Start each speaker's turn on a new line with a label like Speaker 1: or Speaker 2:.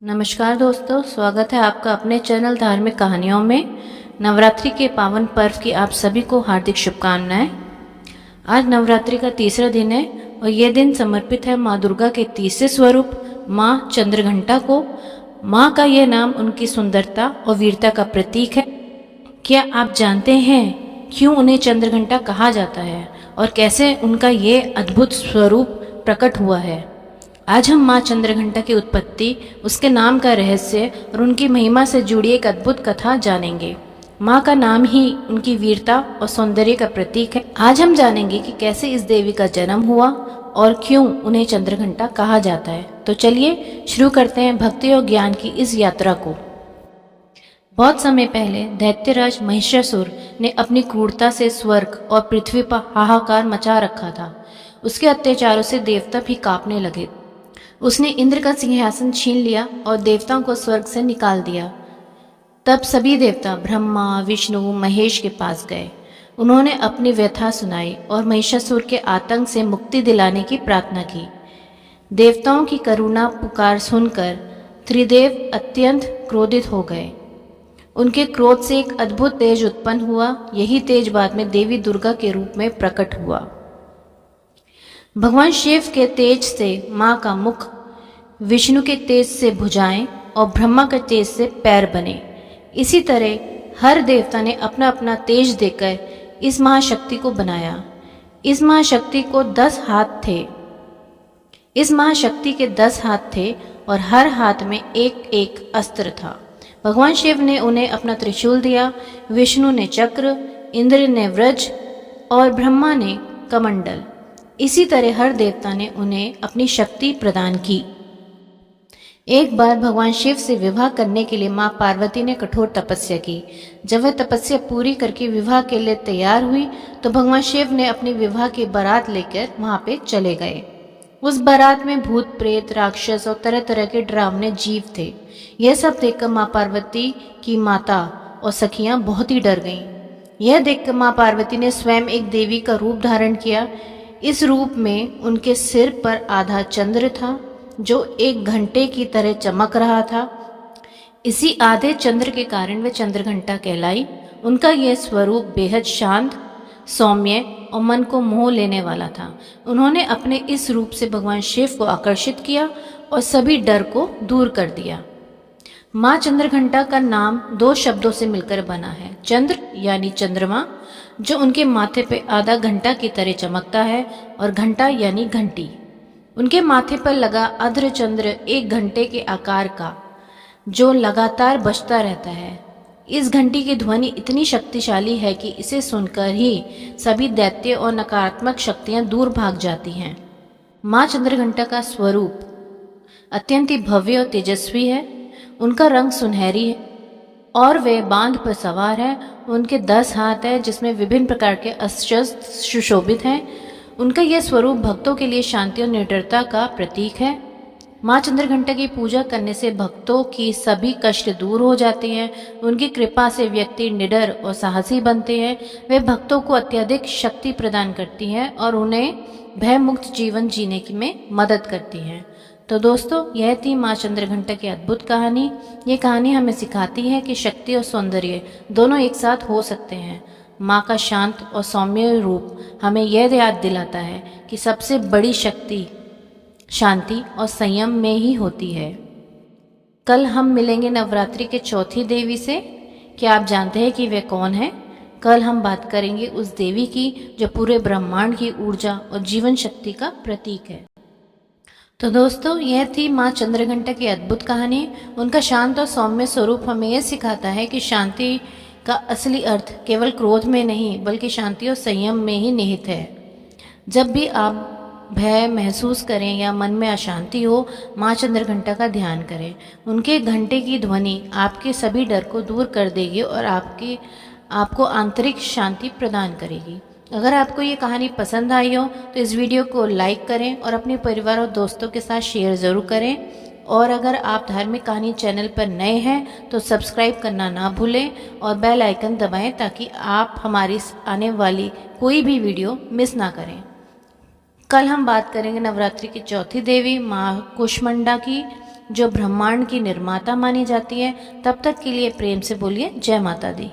Speaker 1: नमस्कार दोस्तों, स्वागत है आपका अपने चैनल धार्मिक कहानियों में। नवरात्रि के पावन पर्व की आप सभी को हार्दिक शुभकामनाएं। आज नवरात्रि का तीसरा दिन है और ये दिन समर्पित है माँ दुर्गा के तीसरे स्वरूप माँ चंद्रघंटा को। माँ का यह नाम उनकी सुंदरता और वीरता का प्रतीक है। क्या आप जानते हैं क्यों उन्हें चंद्रघंटा कहा जाता है और कैसे उनका ये अद्भुत स्वरूप प्रकट हुआ है? आज हम माँ चंद्रघंटा की उत्पत्ति, उसके नाम का रहस्य और उनकी महिमा से जुड़ी एक अद्भुत कथा जानेंगे। माँ का नाम ही उनकी वीरता और सौंदर्य का प्रतीक है। आज हम जानेंगे कि कैसे इस देवी का जन्म हुआ और क्यों उन्हें चंद्रघंटा कहा जाता है। तो चलिए शुरू करते हैं भक्ति और ज्ञान की इस यात्रा को। बहुत समय पहले दैत्यराज महिषासुर ने अपनी क्रूरता से स्वर्ग और पृथ्वी पर हाहाकार मचा रखा था। उसके अत्याचारों से देवता भी कांपने लगे। उसने इंद्र का सिंहासन छीन लिया और देवताओं को स्वर्ग से निकाल दिया। तब सभी देवता ब्रह्मा, विष्णु, महेश के पास गए। उन्होंने अपनी व्यथा सुनाई और महिषासुर के आतंक से मुक्ति दिलाने की प्रार्थना की। देवताओं की करुणा पुकार सुनकर त्रिदेव अत्यंत क्रोधित हो गए। उनके क्रोध से एक अद्भुत तेज उत्पन्न हुआ। यही तेज बाद में देवी दुर्गा के रूप में प्रकट हुआ। भगवान शिव के तेज से माँ का मुख, विष्णु के तेज से भुजाएं और ब्रह्मा के तेज से पैर बने। इसी तरह हर देवता ने अपना अपना तेज देकर इस महाशक्ति को बनाया। इस महाशक्ति को 10 हाथ थे। इस महाशक्ति के 10 हाथ थे और हर हाथ में एक एक अस्त्र था। भगवान शिव ने उन्हें अपना त्रिशूल दिया, विष्णु ने चक्र, इंद्र ने वज्र और ब्रह्मा ने कमंडल। इसी तरह हर देवता ने उन्हें अपनी शक्ति प्रदान की। एक बार भगवान शिव से विवाह करने के लिए माँ पार्वती ने कठोर तपस्या की। जब वह तपस्या पूरी करके विवाह के लिए तैयार हुई तो भगवान शिव ने अपनी विवाह की बारात लेकर वहां पे चले गए। उस बारात में भूत, प्रेत, राक्षस और तरह तरह के डरावने जीव थे। यह सब देखकर माँ पार्वती की माता और सखियां बहुत ही डर गईं। यह देखकर माँ पार्वती ने स्वयं एक देवी का रूप धारण किया। इस रूप में उनके सिर पर आधा चंद्र था जो एक घंटे की तरह चमक रहा था। इसी आधे चंद्र के कारण वे चंद्रघंटा कहलाई। उनका यह स्वरूप बेहद शांत, सौम्य और मन को मोह लेने वाला था। उन्होंने अपने इस रूप से भगवान शिव को आकर्षित किया और सभी डर को दूर कर दिया। माँ चंद्रघंटा का नाम 2 शब्दों से मिलकर बना है। चंद्र यानी चंद्रमा, जो उनके माथे पे आधा घंटा की तरह चमकता है, और घंटा यानी घंटी। उनके माथे पर लगा अर्ध चंद्र एक घंटे के आकार का, जो लगातार बजता रहता है। इस घंटी की ध्वनि इतनी शक्तिशाली है कि इसे सुनकर ही सभी दैत्य और नकारात्मक शक्तियां दूर भाग जाती हैं। माँ चंद्रघंटा का स्वरूप अत्यंत ही भव्य और तेजस्वी है। उनका रंग सुनहरी है और वे बांध पर सवार है। उनके 10 हाथ है जिसमें विभिन्न प्रकार के अस्त्र सुशोभित हैं। उनका यह स्वरूप भक्तों के लिए शांति और निडरता का प्रतीक है। माँ चंद्रघंटा की पूजा करने से भक्तों की सभी कष्ट दूर हो जाते हैं। उनकी कृपा से व्यक्ति निडर और साहसी बनते हैं। वे भक्तों को अत्यधिक शक्ति प्रदान करती हैं और उन्हें भयमुक्त जीवन जीने में मदद करती हैं। तो दोस्तों, यह थी माँ चंद्रघंटा की अद्भुत कहानी। ये कहानी हमें सिखाती है कि शक्ति और सौंदर्य दोनों एक साथ हो सकते हैं। माँ का शांत और सौम्य रूप हमें यह याद दिलाता है कि सबसे बड़ी शक्ति शांति और संयम में ही होती है। कल हम मिलेंगे नवरात्रि के चौथी देवी से। क्या आप जानते हैं कि वे कौन है? कल हम बात करेंगे उस देवी की जो पूरे ब्रह्मांड की ऊर्जा और जीवन शक्ति का प्रतीक है। तो दोस्तों, यह थी माँ चंद्रघंटा की अद्भुत कहानी। उनका शांत और सौम्य स्वरूप हमें यह सिखाता है कि शांति का असली अर्थ केवल क्रोध में नहीं बल्कि शांति और संयम में ही निहित है। जब भी आप भय महसूस करें या मन में अशांति हो, माँ चंद्रघंटा का ध्यान करें। उनके घंटे की ध्वनि आपके सभी डर को दूर कर देगी और आपको आंतरिक शांति प्रदान करेगी। अगर आपको ये कहानी पसंद आई हो तो इस वीडियो को लाइक करें और अपने परिवार और दोस्तों के साथ शेयर ज़रूर करें। और अगर आप धार्मिक कहानी चैनल पर नए हैं तो सब्सक्राइब करना ना भूलें और बेल आइकन दबाएं ताकि आप हमारी आने वाली कोई भी वीडियो मिस ना करें। कल हम बात करेंगे नवरात्रि की चौथी देवी माँ कुष्मांडा की। जो ब्रह्मांड की निर्माता मानी जाती है। तब तक के लिए प्रेम से बोलिए जय माता दी।